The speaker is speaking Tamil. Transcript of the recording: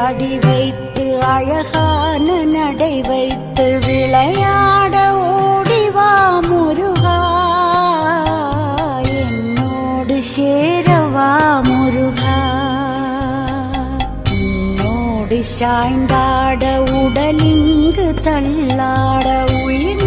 தாடி வைத்து அழகான நடை வைத்து விளையாட ஓடிவா முருகா, என்னோடு சேரவா முருகா. உன்னோடு சாய்ந்தாட உடலிங்கு தள்ளாட உயிர்